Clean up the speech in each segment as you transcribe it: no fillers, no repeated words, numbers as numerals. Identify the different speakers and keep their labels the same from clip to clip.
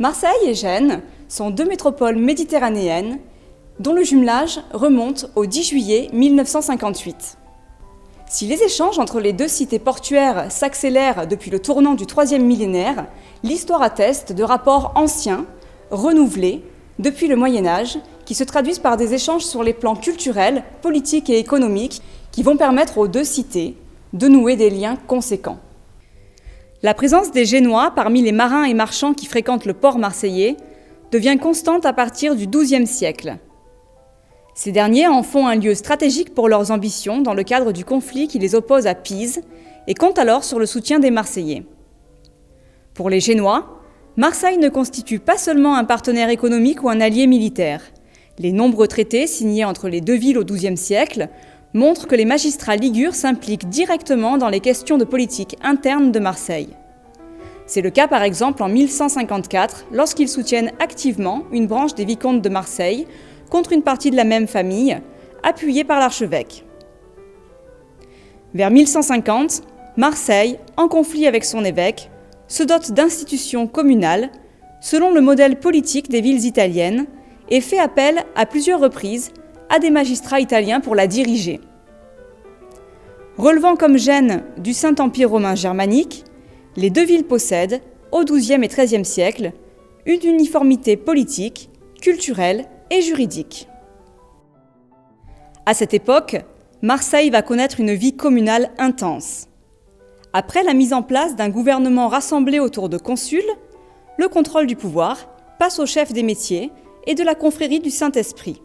Speaker 1: Marseille et Gênes sont deux métropoles méditerranéennes dont le jumelage remonte au 10 juillet 1958. Si les échanges entre les deux cités portuaires s'accélèrent depuis le tournant du troisième millénaire, l'histoire atteste de rapports anciens, renouvelés, depuis le Moyen-Âge, qui se traduisent par des échanges sur les plans culturels, politiques et économiques qui vont permettre aux deux cités de nouer des liens conséquents. La présence des Génois parmi les marins et marchands qui fréquentent le port marseillais devient constante à partir du XIIe siècle. Ces derniers en font un lieu stratégique pour leurs ambitions dans le cadre du conflit qui les oppose à Pise et comptent alors sur le soutien des Marseillais. Pour les Génois, Marseille ne constitue pas seulement un partenaire économique ou un allié militaire. Les nombreux traités signés entre les deux villes au XIIe siècle montrent que les magistrats ligures s'impliquent directement dans les questions de politique interne de Marseille. C'est le cas par exemple en 1154, lorsqu'ils soutiennent activement une branche des vicomtes de Marseille contre une partie de la même famille, appuyée par l'archevêque. Vers 1150, Marseille, en conflit avec son évêque, se dote d'institutions communales selon le modèle politique des villes italiennes et fait appel à plusieurs reprises à des magistrats italiens pour la diriger. Relevant comme Gênes du Saint-Empire romain germanique, les deux villes possèdent, au XIIe et XIIIe siècle, une uniformité politique, culturelle et juridique. À cette époque, Marseille va connaître une vie communale intense. Après la mise en place d'un gouvernement rassemblé autour de consuls, le contrôle du pouvoir passe au chef des métiers et de la confrérie du Saint-Esprit.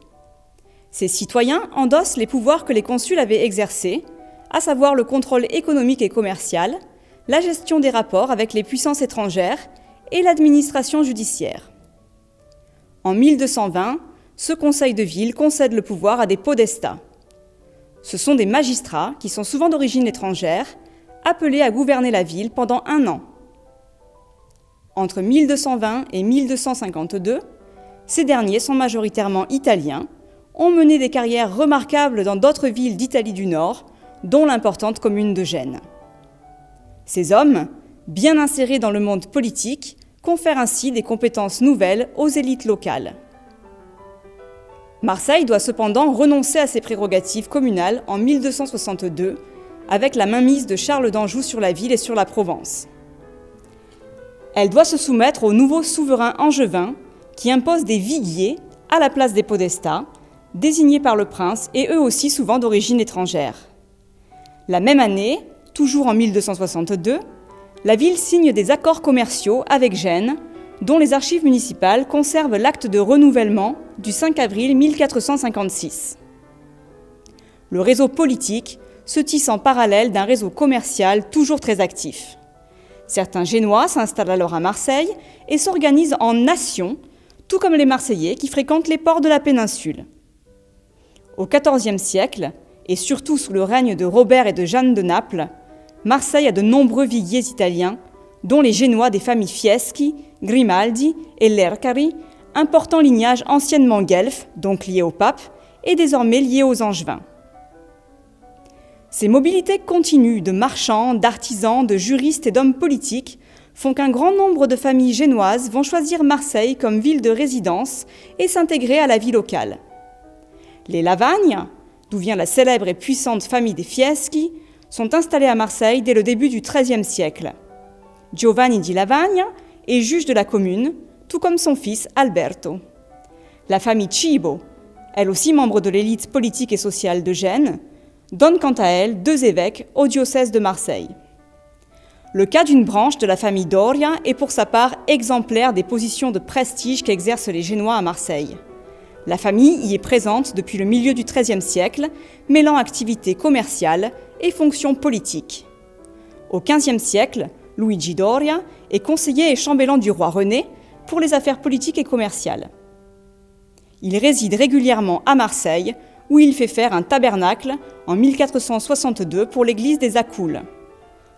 Speaker 1: Ces citoyens endossent les pouvoirs que les consuls avaient exercés, à savoir le contrôle économique et commercial, la gestion des rapports avec les puissances étrangères et l'administration judiciaire. En 1220, ce conseil de ville concède le pouvoir à des podestats. Ce sont des magistrats, qui sont souvent d'origine étrangère, appelés à gouverner la ville pendant 1 an. Entre 1220 et 1252, ces derniers sont majoritairement italiens, ont mené des carrières remarquables dans d'autres villes d'Italie du Nord, dont l'importante commune de Gênes. Ces hommes, bien insérés dans le monde politique, confèrent ainsi des compétences nouvelles aux élites locales. Marseille doit cependant renoncer à ses prérogatives communales en 1262, avec la mainmise de Charles d'Anjou sur la ville et sur la Provence. Elle doit se soumettre au nouveau souverain angevin, qui impose des viguiers à la place des podestats, désignés par le prince et eux aussi souvent d'origine étrangère. La même année, toujours en 1262, la ville signe des accords commerciaux avec Gênes, dont les archives municipales conservent l'acte de renouvellement du 5 avril 1456. Le réseau politique se tisse en parallèle d'un réseau commercial toujours très actif. Certains Génois s'installent alors à Marseille et s'organisent en nations, tout comme les Marseillais qui fréquentent les ports de la péninsule. Au XIVe siècle, et surtout sous le règne de Robert et de Jeanne de Naples, Marseille a de nombreux viguiers italiens, dont les Génois des familles Fieschi, Grimaldi et Lercari, important lignage anciennement guelfe, donc lié au pape, et désormais lié aux Angevins. Ces mobilités continues de marchands, d'artisans, de juristes et d'hommes politiques font qu'un grand nombre de familles génoises vont choisir Marseille comme ville de résidence et s'intégrer à la vie locale. Les Lavagnes, d'où vient la célèbre et puissante famille des Fieschi, sont installés à Marseille dès le début du XIIIe siècle. Giovanni di Lavagna est juge de la commune, tout comme son fils Alberto. La famille Cibo, elle aussi membre de l'élite politique et sociale de Gênes, donne quant à elle 2 évêques au diocèse de Marseille. Le cas d'une branche de la famille Doria est pour sa part exemplaire des positions de prestige qu'exercent les Génois à Marseille. La famille y est présente depuis le milieu du XIIIe siècle, mêlant activité commerciale et fonctions politiques. Au XVe siècle, Luigi Doria est conseiller et chambellan du roi René pour les affaires politiques et commerciales. Il réside régulièrement à Marseille, où il fait faire un tabernacle en 1462 pour l'église des Accoules.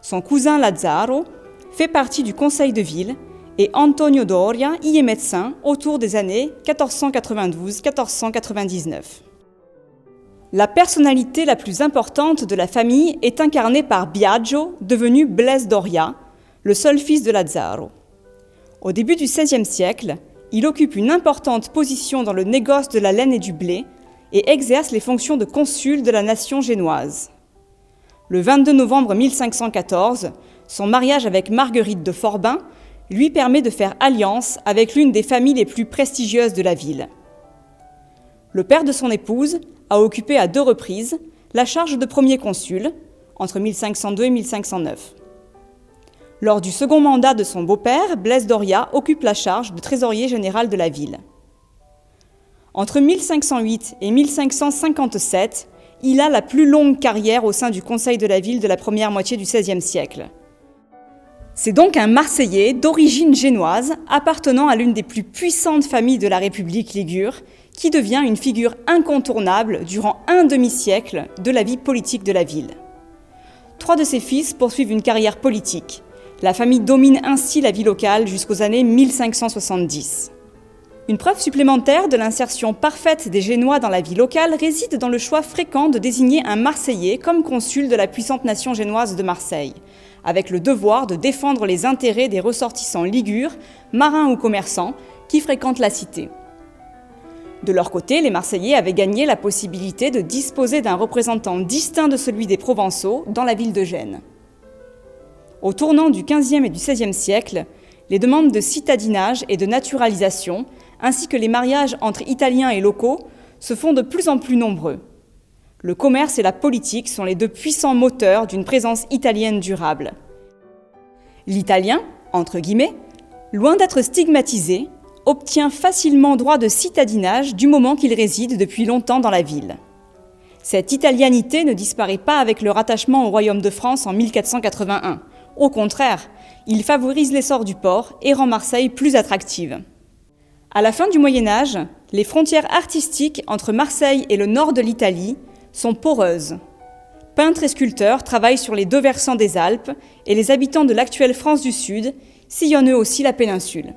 Speaker 1: Son cousin Lazzaro fait partie du conseil de ville et Antonio Doria y est médecin autour des années 1492-1499. La personnalité la plus importante de la famille est incarnée par Biagio, devenu Blaise Doria, le seul fils de Lazzaro. Au début du XVIe siècle, il occupe une importante position dans le négoce de la laine et du blé et exerce les fonctions de consul de la nation génoise. Le 22 novembre 1514, son mariage avec Marguerite de Forbin lui permet de faire alliance avec l'une des familles les plus prestigieuses de la ville. Le père de son épouse a occupé à 2 reprises la charge de premier consul, entre 1502 et 1509. Lors du second mandat de son beau-père, Blaise Doria occupe la charge de trésorier général de la ville. Entre 1508 et 1557, il a la plus longue carrière au sein du conseil de la ville de la première moitié du XVIe siècle. C'est donc un Marseillais d'origine génoise, appartenant à l'une des plus puissantes familles de la République ligure, qui devient une figure incontournable durant un demi-siècle de la vie politique de la ville. 3 de ses fils poursuivent une carrière politique. La famille domine ainsi la vie locale jusqu'aux années 1570. Une preuve supplémentaire de l'insertion parfaite des Génois dans la vie locale réside dans le choix fréquent de désigner un Marseillais comme consul de la puissante nation génoise de Marseille, avec le devoir de défendre les intérêts des ressortissants ligures, marins ou commerçants, qui fréquentent la cité. De leur côté, les Marseillais avaient gagné la possibilité de disposer d'un représentant distinct de celui des Provençaux dans la ville de Gênes. Au tournant du XVe et du XVIe siècle, les demandes de citadinage et de naturalisation, ainsi que les mariages entre Italiens et locaux, se font de plus en plus nombreux. Le commerce et la politique sont les 2 puissants moteurs d'une présence italienne durable. L'italien, entre guillemets, loin d'être stigmatisé, obtient facilement droit de citadinage du moment qu'il réside depuis longtemps dans la ville. Cette italianité ne disparaît pas avec le rattachement au Royaume de France en 1481. Au contraire, il favorise l'essor du port et rend Marseille plus attractive. À la fin du Moyen Âge, les frontières artistiques entre Marseille et le nord de l'Italie sont poreuses. Peintres et sculpteurs travaillent sur les 2 versants des Alpes et les habitants de l'actuelle France du Sud sillonnent eux aussi la péninsule.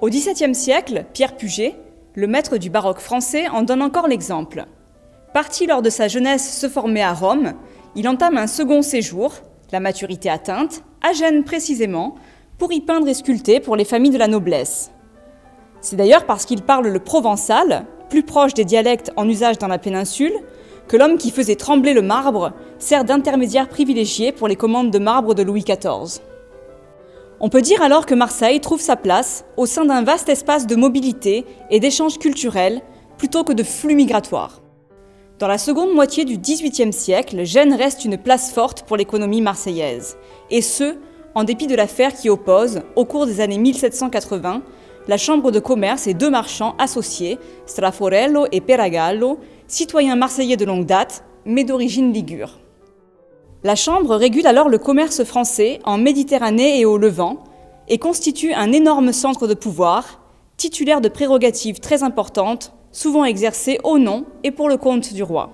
Speaker 1: Au XVIIe siècle, Pierre Puget, le maître du baroque français, en donne encore l'exemple. Parti lors de sa jeunesse se former à Rome, il entame un second séjour, la maturité atteinte, à Gênes précisément, pour y peindre et sculpter pour les familles de la noblesse. C'est d'ailleurs parce qu'il parle le provençal, plus proche des dialectes en usage dans la péninsule, que l'homme qui faisait trembler le marbre sert d'intermédiaire privilégié pour les commandes de marbre de Louis XIV. On peut dire alors que Marseille trouve sa place au sein d'un vaste espace de mobilité et d'échanges culturels plutôt que de flux migratoires. Dans la seconde moitié du XVIIIe siècle, Gênes reste une place forte pour l'économie marseillaise, et ce, en dépit de l'affaire qui oppose, au cours des années 1780, la chambre de commerce et 2 marchands associés, Straforello et Peragallo, citoyens marseillais de longue date, mais d'origine ligure. La chambre régule alors le commerce français en Méditerranée et au Levant, et constitue un énorme centre de pouvoir, titulaire de prérogatives très importantes, souvent exercées au nom et pour le compte du roi.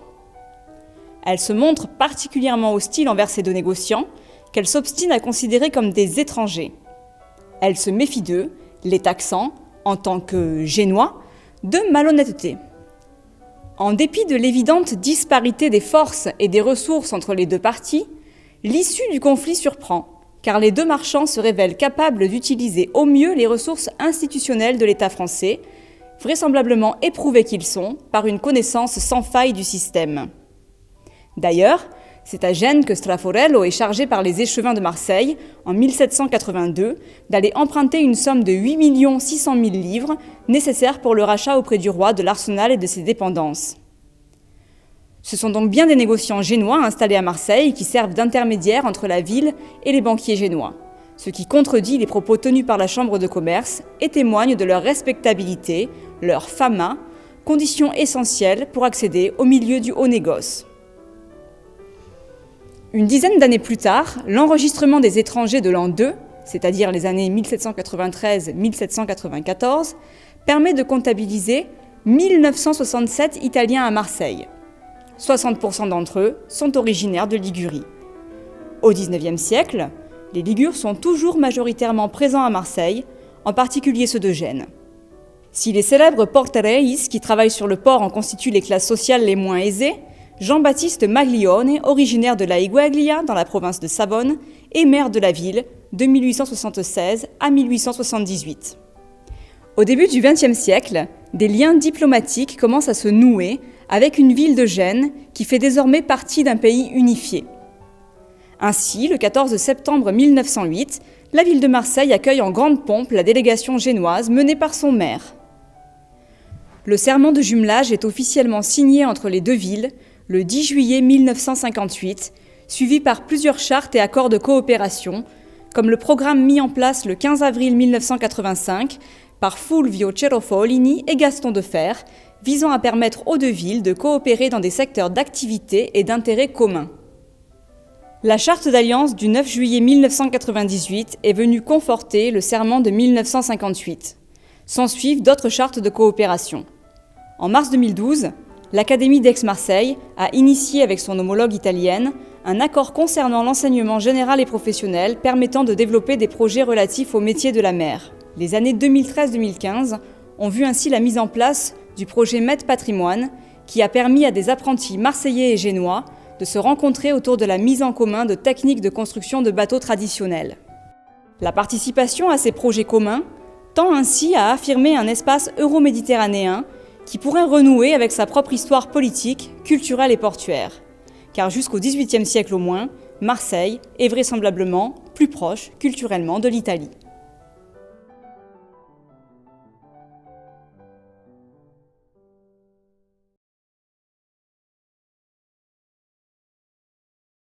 Speaker 1: Elle se montre particulièrement hostile envers ces 2 négociants, qu'elle s'obstine à considérer comme des étrangers. Elle se méfie d'eux, les taxant, en tant que Génois, de malhonnêteté. En dépit de l'évidente disparité des forces et des ressources entre les 2 parties, l'issue du conflit surprend, car les 2 marchands se révèlent capables d'utiliser au mieux les ressources institutionnelles de l'État français, vraisemblablement éprouvés qu'ils sont par une connaissance sans faille du système. D'ailleurs, c'est à Gênes que Straforello est chargé par les échevins de Marseille, en 1782, d'aller emprunter une somme de 8 600 000 livres nécessaires pour le rachat auprès du roi de l'arsenal et de ses dépendances. Ce sont donc bien des négociants génois installés à Marseille qui servent d'intermédiaires entre la ville et les banquiers génois, ce qui contredit les propos tenus par la Chambre de commerce et témoigne de leur respectabilité, leur fama, condition essentielle pour accéder au milieu du haut négoce. Une dizaine d'années plus tard, l'enregistrement des étrangers de l'an 2, c'est-à-dire les années 1793-1794, permet de comptabiliser 1967 Italiens à Marseille. 60% d'entre eux sont originaires de Ligurie. Au XIXe siècle, les Ligures sont toujours majoritairement présents à Marseille, en particulier ceux de Gênes. Si les célèbres portereis qui travaillent sur le port en constituent les classes sociales les moins aisées, Jean-Baptiste Maglione, originaire de la Iguaglia, dans la province de Savone, et maire de la ville, de 1876 à 1878. Au début du XXe siècle, des liens diplomatiques commencent à se nouer avec une ville de Gênes qui fait désormais partie d'un pays unifié. Ainsi, le 14 septembre 1908, la ville de Marseille accueille en grande pompe la délégation génoise menée par son maire. Le serment de jumelage est officiellement signé entre les deux villes le 10 juillet 1958, suivi par plusieurs chartes et accords de coopération, comme le programme mis en place le 15 avril 1985 par Fulvio Cerofolini et Gaston Defferre, visant à permettre aux deux villes de coopérer dans des secteurs d'activité et d'intérêt communs. La charte d'alliance du 9 juillet 1998 est venue conforter le serment de 1958. S'ensuivent d'autres chartes de coopération. En mars 2012, l'Académie d'Aix-Marseille a initié avec son homologue italienne un accord concernant l'enseignement général et professionnel permettant de développer des projets relatifs aux métiers de la mer. Les années 2013-2015 ont vu ainsi la mise en place du projet MED Patrimoine qui a permis à des apprentis marseillais et génois de se rencontrer autour de la mise en commun de techniques de construction de bateaux traditionnels. La participation à ces projets communs tend ainsi à affirmer un espace euro-méditerranéen qui pourrait renouer avec sa propre histoire politique, culturelle et portuaire. Car jusqu'au XVIIIe siècle au moins, Marseille est vraisemblablement plus proche culturellement de l'Italie.